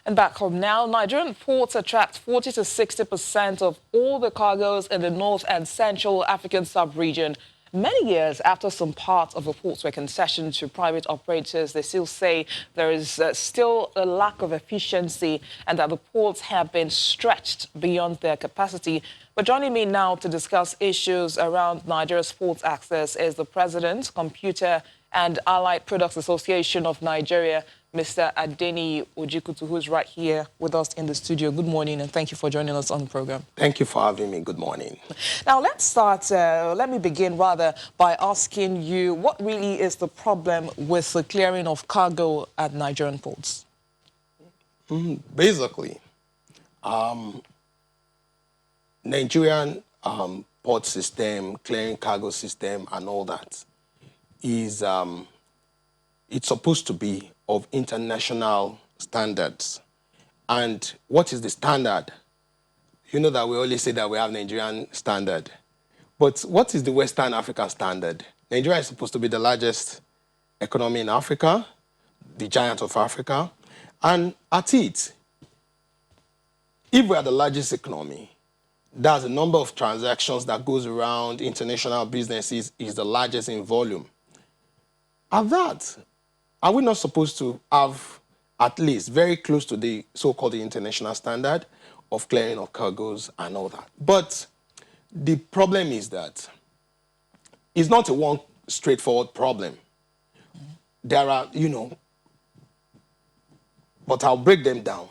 And back home now, Nigerian ports attract 40 to 60% of all the cargoes in the North and Central African sub-region. Many years after some parts of the ports were concessioned to private operators, they still say there is still a lack of efficiency and that the ports have been stretched beyond their capacity. But joining me now to discuss issues around Nigeria's ports access is the President, Computer and Allied Products Association of Nigeria, Mr. Adeni Ojikutu, who is right here with us in the studio. Good morning, and thank you for joining us on the program. Thank you for having me. Good morning. Now, let me begin rather by asking you, what really is the problem with the clearing of cargo at Nigerian ports? Basically, Nigerian port system, clearing cargo system, and all that is it's supposed to be of international standards. And what is the standard? You know that we always say that we have Nigerian standard. But what is the Western African standard? Nigeria is supposed to be the largest economy in Africa, the giant of Africa. And at it, if we are the largest economy, that's the number of transactions that goes around international businesses is the largest in volume. At that, are we not supposed to have at least very close to the so-called international standard of clearing of cargoes and all that? But the problem is that it's not a one straightforward problem. There are, but I'll break them down.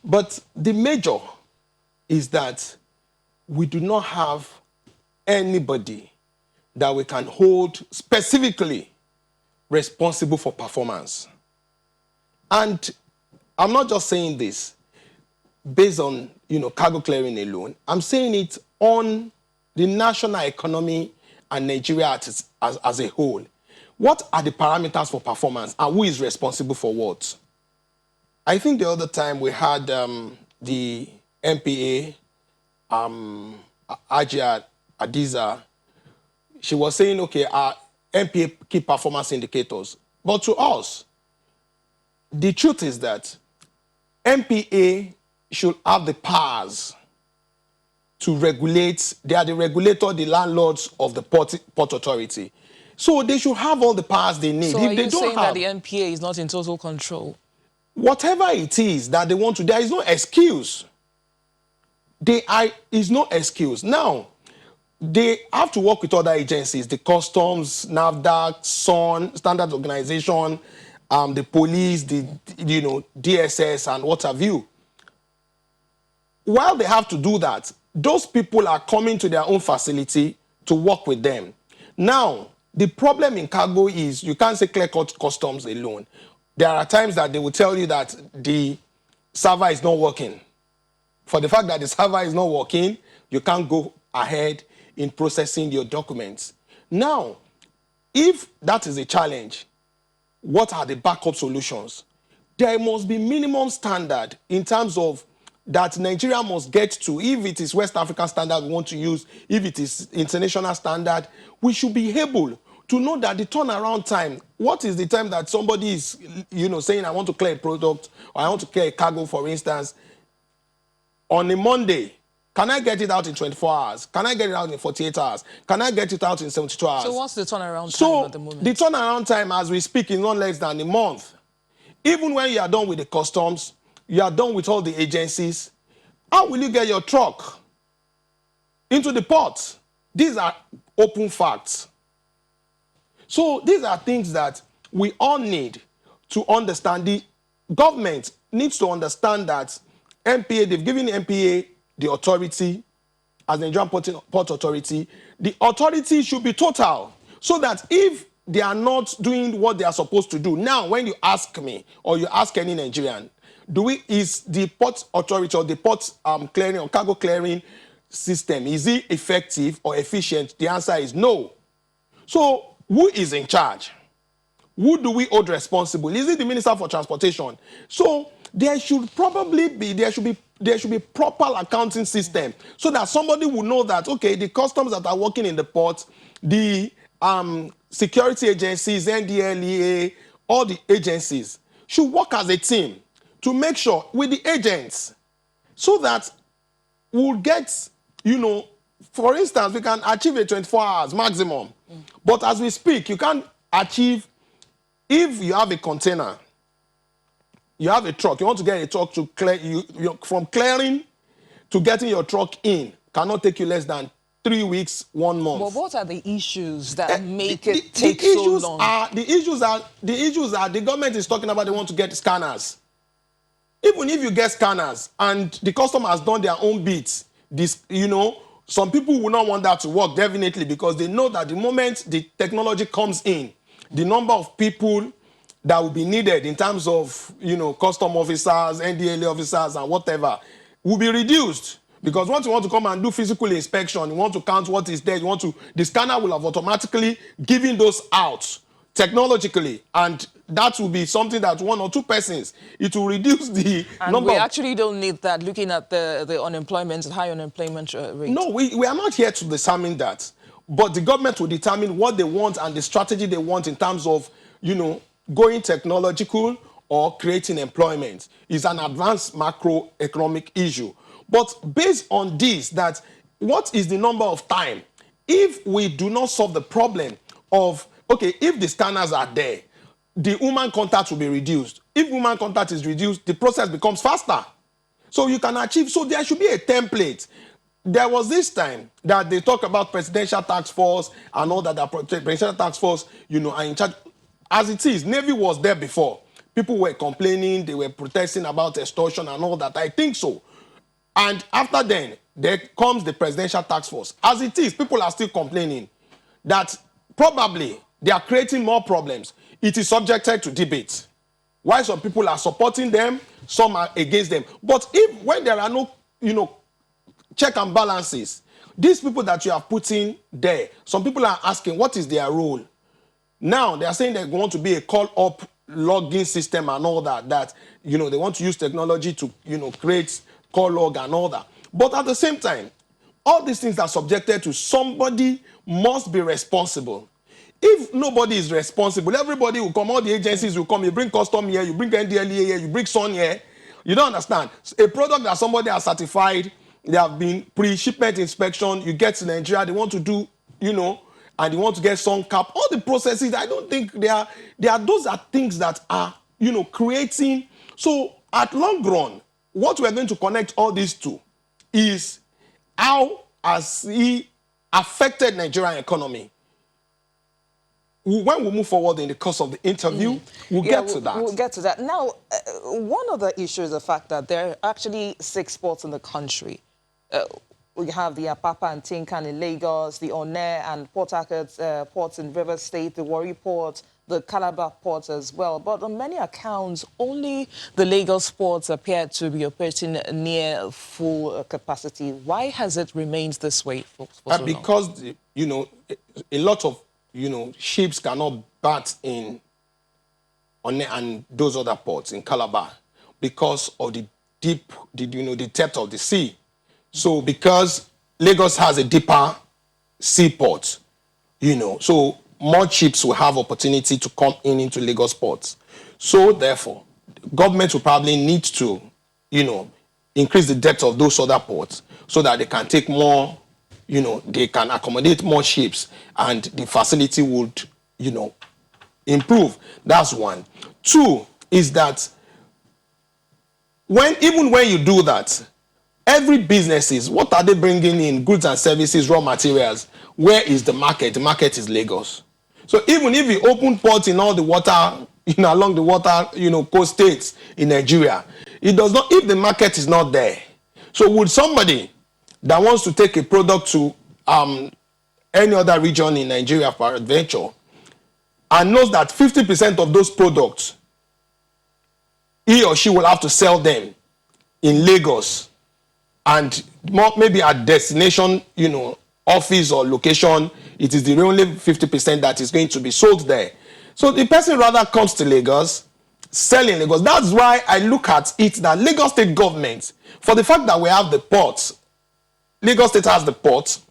But the major is that we do not have anybody that we can hold specifically responsible for performance. And I'm not just saying this based on, cargo clearing alone. I'm saying it on the national economy and Nigeria as a whole. What are the parameters for performance and who is responsible for what? I think the other time we had the MPA, Ajia Adiza, she was saying, okay, our MPA key performance indicators. But to us, the truth is that MPA should have the powers to regulate. They are the regulator, the landlords of the port authority. So they should have all the powers they need. So if are they you don't saying have, that the MPA is not in total control? Whatever it is that they want to, there is no excuse. Is no excuse. Now, they have to work with other agencies, the customs, NAFDAC, SON, Standard Organization, the police, the DSS, and what have you. While they have to do that, those people are coming to their own facility to work with them. Now, the problem in cargo is you can't say clear cut customs alone. There are times that they will tell you that the server is not working. For the fact that the server is not working, you can't go ahead in processing your documents. Now, if that is a challenge, what are the backup solutions? There must be minimum standard in terms of that Nigeria must get to. If it is West African standard we want to use, if it is international standard, we should be able to know that the turnaround time, what is the time that somebody is, saying I want to clear a product or I want to clear a cargo, for instance, on a Monday. Can I get it out in 24 hours? Can I get it out in 48 hours? Can I get it out in 72 hours? So what's the turnaround time at the moment? The turnaround time as we speak is not less than a month. Even when you are done with the customs, you are done with all the agencies, how will you get your truck into the port? These are open facts. So these are things that we all need to understand. The government needs to understand that MPA, they've given the MPA the authority, as the Nigerian Port Authority, the authority should be total, so that if they are not doing what they are supposed to do, now when you ask me, or you ask any Nigerian, is the port authority or the port clearing or cargo clearing system, is it effective or efficient? The answer is no. So who is in charge? Who do we hold responsible? Is it the Minister for Transportation? So there should be proper accounting system so that somebody will know that, okay, the customs that are working in the port, the security agencies, NDLEA, all the agencies should work as a team to make sure with the agents so that we'll get, for instance, we can achieve a 24 hours maximum. But as we speak, you can't achieve, if you have a container, you have a truck, you want to get a truck to clear, from clearing to getting your truck in, cannot take you less than 3 weeks, 1 month. But what are the issues that make it take so long? The issues are the government is talking about they want to get scanners. Even if you get scanners and the customer has done their own bits, some people will not want that to work definitely because they know that the moment the technology comes in, the number of people that will be needed in terms of, custom officers, NDLA officers and whatever will be reduced. Because once you want to come and do physical inspection, you want to count what is there, the scanner will have automatically given those out technologically, and that will be something that 1 or 2 persons, it will reduce the number. We actually don't need that, looking at the unemployment, high unemployment rate. No, we are not here to determine that, but the government will determine what they want and the strategy they want in terms of, going technological or creating employment. Is an advanced macroeconomic issue. But based on this, that what is the number of time? If we do not solve the problem of, okay, if the scanners are there, the human contact will be reduced. If human contact is reduced, the process becomes faster. So you can achieve, so there should be a template. There was this time that they talk about presidential task force and all that, presidential task force, are in charge. As it is, Navy was there before. People were complaining, they were protesting about extortion and all that. I think so. And after then, there comes the presidential task force. As it is, people are still complaining that probably they are creating more problems. It is subjected to debate. Why some people are supporting them, some are against them. But when there are no, check and balances, these people that you have put in there, some people are asking, what is their role? Now, they are saying they're going to be a call-up logging system and all that, they want to use technology to, create call log and all that. But at the same time, all these things are subjected to somebody must be responsible. If nobody is responsible, everybody will come, all the agencies will come, you bring custom here, you bring NDLA here, you bring SON here. You don't understand. A product that somebody has certified, they have been pre-shipment inspection, you get to Nigeria, they want to do, and they want to get SON cap. All the processes, I don't think those are things that are, creating. So at long run, what we're going to connect all these to is how has he affected Nigerian economy. When we move forward in the course of the interview, we'll get to that. We'll get to that. Now, one of the issues is the fact that there are actually 6 ports in the country. We have the Apapa and Tinkan in Lagos, the Onne and Port Harcourt ports in River State, the Warri port, the Calabar port as well. But on many accounts, only the Lagos ports appear to be operating near full capacity. Why has it remained this way for so long? Because, a lot of, ships cannot bat in Onne and those other ports in Calabar because of the the depth of the sea. So because Lagos has a deeper seaport, so more ships will have opportunity to come into Lagos ports. So therefore, government will probably need to, increase the depth of those other ports so that they can take more, they can accommodate more ships and the facility would, improve. That's one. 2 is that even when you do that, every businesses, what are they bringing in? Goods and services, raw materials. Where is the market? The market is Lagos. So even if you open ports in all the water, along the water, coast states in Nigeria, it does not, if the market is not there. So would somebody that wants to take a product to any other region in Nigeria for adventure and knows that 50% of those products, he or she will have to sell them in Lagos and maybe at destination, office or location, it is the only 50% that is going to be sold there. So the person rather comes to Lagos, selling Lagos. That's why I look at it that Lagos State government, for the fact that we have the ports, Lagos State has the ports,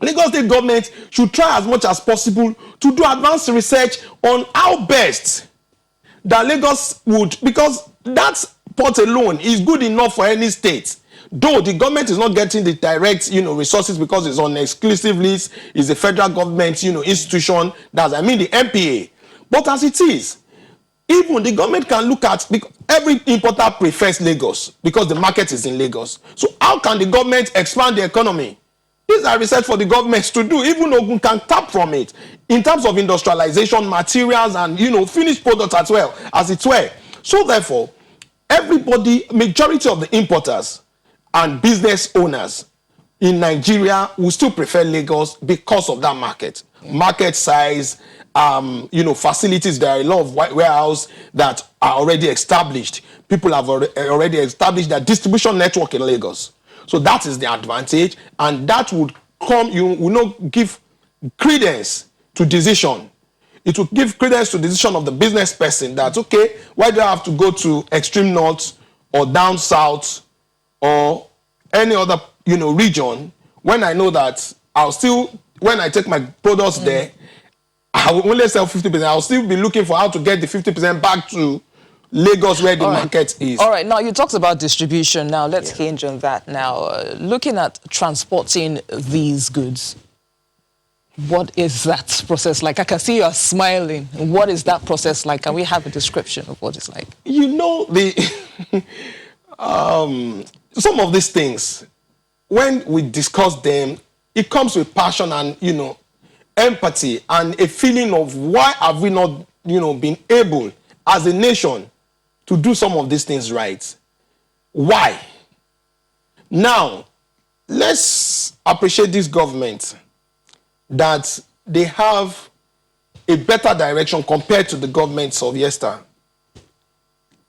Lagos State government should try as much as possible to do advanced research on how best that Lagos would, because that port alone is good enough for any state. Though the government is not getting the direct, resources because it's on exclusive list, it's a federal government, institution. That's, I mean, the MPA. But as it is, even the government can look at, every importer prefers Lagos because the market is in Lagos. So how can the government expand the economy? These are research for the governments to do. Even Ogun can tap from it in terms of industrialization, materials, and finished products as well, as it were. So therefore, everybody, majority of the importers and business owners in Nigeria will still prefer Lagos because of that market. Market size, facilities. There are a lot of warehouses that are already established. People have already established their distribution network in Lagos. So that is the advantage, and that would come, you will not give credence to decision. It will give credence to the decision of the business person that, okay, why do I have to go to extreme north or down south or any other, region when I know that I'll still, when I take my products there, I will only sell 50%. I'll still be looking for how to get the 50% back to Lagos where the market is. All right. Now, you talked about distribution. Now, let's hinge on that now. Looking at transporting these goods, what is that process like? I can see you are smiling. What is that process like? Can we have a description of what it's like? Some of these things, when we discuss them, it comes with passion and, empathy and a feeling of why have we not, been able as a nation to do some of these things right. Why? Now, let's appreciate this government that they have a better direction compared to the governments of yesterday.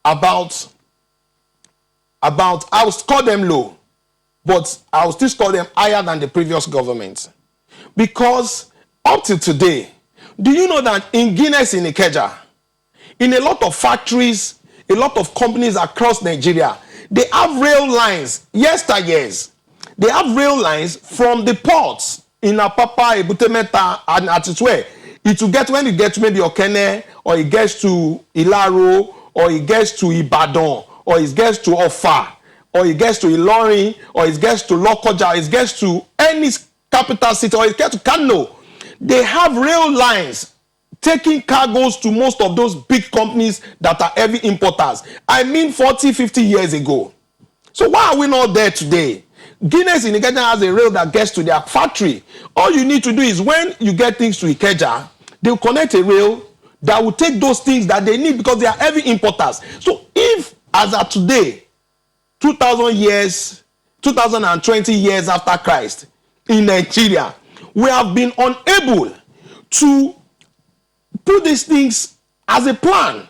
About I would score them low, but I will still score them higher than the previous government. Because up to today, do you know that in Guinness in Ikeja, in a lot of factories, a lot of companies across Nigeria, they have rail lines, yesteryears. They have rail lines from the ports in Apapa, Ebutemeta, and Atitwe. It will get, when it gets to maybe Okene, or it gets to Ilaro, or it gets to Ibadan, or it gets to Ofa, or it gets to Ilorin, or it gets to Lokoja, it gets to any capital city, or it gets to Kano. They have rail lines taking cargoes to most of those big companies that are heavy importers. I mean 40, 50 years ago. So why are we not there today? Guinness in Ikeja has a rail that gets to their factory. All you need to do is when you get things to Ikeja, they'll connect a rail that will take those things that they need because they are heavy importers. So if, as of today, 2020 years after Christ, in Nigeria, we have been unable to put these things as a plan.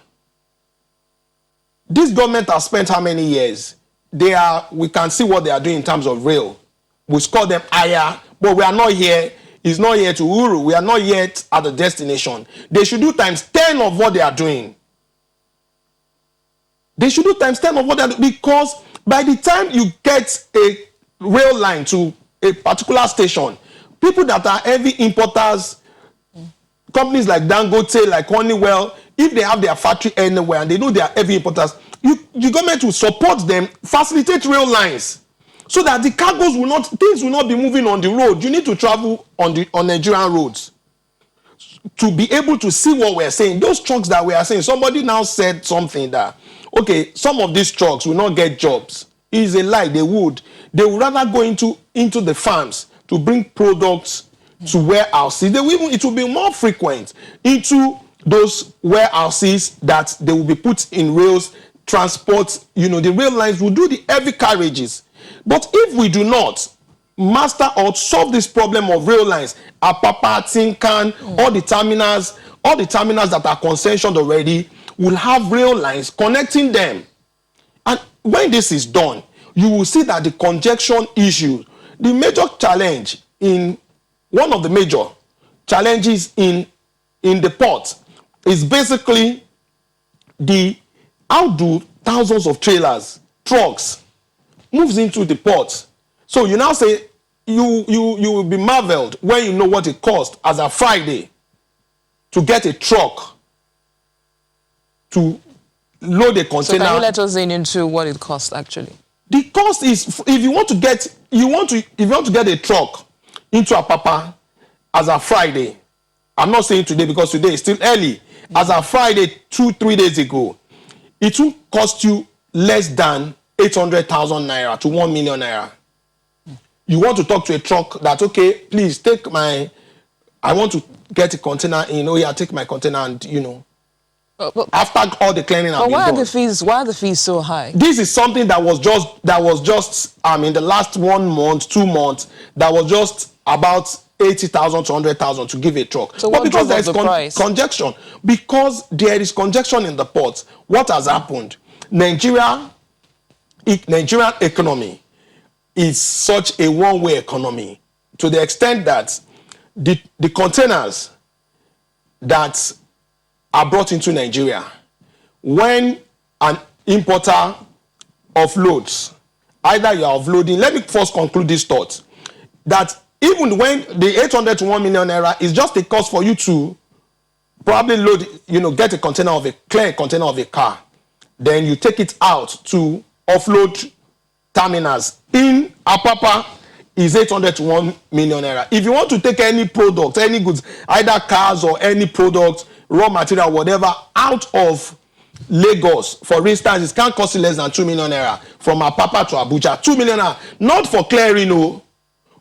This government has spent how many years? We can see what they are doing in terms of rail. We score them higher, but we are not here. It's not yet to Uru. We are not yet at the destination. They should do times 10 of what they are doing. They should do times 10 of what they are doing, because by the time you get a rail line to a particular station, people that are heavy importers, companies like Dangote, like Honeywell, if they have their factory anywhere and they know they are heavy importers, the government will support them, facilitate rail lines, so that the cargoes things will not be moving on the road. You need to travel on Nigerian roads to be able to see what we're saying. Those trucks that we are saying, somebody now said something that, okay, some of these trucks will not get jobs. It is a lie. They would rather go into the farms to bring products to warehouses. It will be more frequent into those warehouses that they will be put in rails, transport. The rail lines will do the heavy carriages. But if we do not master or solve this problem of rail lines, Apapa, Tinkan, all the terminals that are concessioned already will have rail lines connecting them. And when this is done, you will see that the congestion issue, the major challenge one of the major challenges in the port is basically how do thousands of trailers, trucks, moves into the port. So you now say you will be marveled when you know what it cost as a Friday to get a truck to load a So container. can you let us in into what it costs actually? The cost is, if you want to get a truck into Apapa as a Friday, I'm not saying today because today is still early, as a Friday 2-3 days ago, it will cost you less than 800,000 naira to 1 million naira. You want to talk to a truck that, okay, please take I want to get a container in, oh yeah, take my container and, you know, after all the cleaning has been done. Why are the fees so high? This is something that was just in the last 1 month, 2 months, that was just about 80,000 to 100,000 to give a truck. So but what because there is the price? congestion, because there is congestion in the ports, what has happened? Nigerian economy is such a one-way economy to the extent that the containers that are brought into Nigeria, when an importer offloads, either you are offloading, let me first conclude this thought, that even when the 800 to 1 million naira is just a cost for you to probably load, you know, get a container of clear a container of a car, then you take it out to offload terminals in Apapa is 800 to 1 million naira. If you want to take any product, any goods, either cars or any product, raw material, whatever, out of Lagos, for instance, it can't cost you less than 2 million naira from Apapa to Abuja. 2 million naira, not for clearing, no,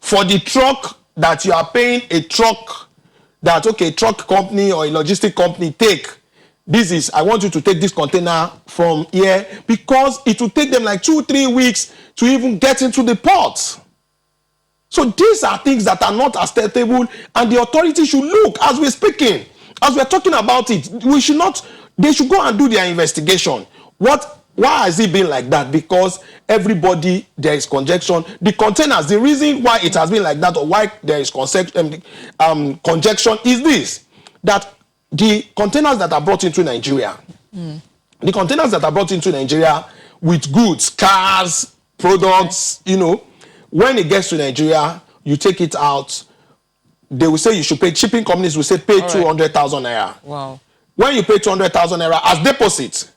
for the truck that you are paying a truck that, okay, truck company or a logistic company take. This is, I want you to take this container from here, because it will take them like 2-3 weeks to even get into the port. So these are things that are not acceptable, and the authorities should look, as we're speaking, as we're talking about it, they should go and do their investigation. Why has it been like that? Because everybody, there is congestion. The containers, the reason why it has been like that, or why there is congestion is this, that the containers that are brought into Nigeria, the containers that are brought into Nigeria with goods, cars, products, you know, when it gets to Nigeria, you take it out, they will say you should pay, shipping companies will say pay 200,000 naira. Wow. When you pay 200,000 naira as deposit,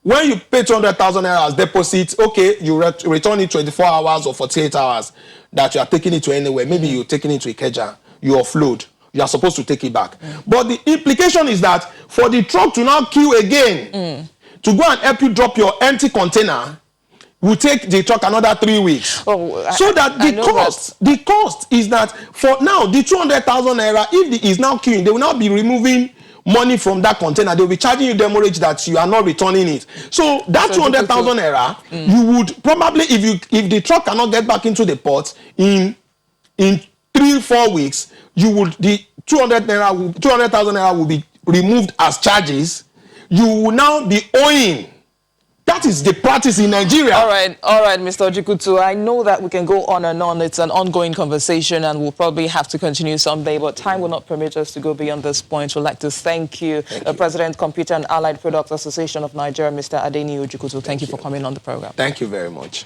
when you pay 200,000 naira as deposit, okay, you return it 24 hours or 48 hours that you are taking it to anywhere. Maybe you're taking it to Ikeja, you offload, you are supposed to take it back. But the implication is that for the truck to now queue again, to go and help you drop your empty container, will take the truck another 3 weeks. Oh, so that the cost is that for now, the 200,000 naira, if it is now queuing, they will now be removing money from that container. They will be charging you demurrage that you are not returning it. So that 200,000 naira, you would probably, if the truck cannot get back into the port in 3-4 weeks, the 200,000 naira will be removed as charges. You will now be owing. That is the practice in Nigeria. All right, Mr. Ojikutu. I know that we can go on and on. It's an ongoing conversation, and we'll probably have to continue someday, but time will not permit us to go beyond this point. We'd like to thank you, President, Computer and Allied Products Association of Nigeria, Mr. Adeni Ojikutu. Thank you for coming on the program. Thank you very much.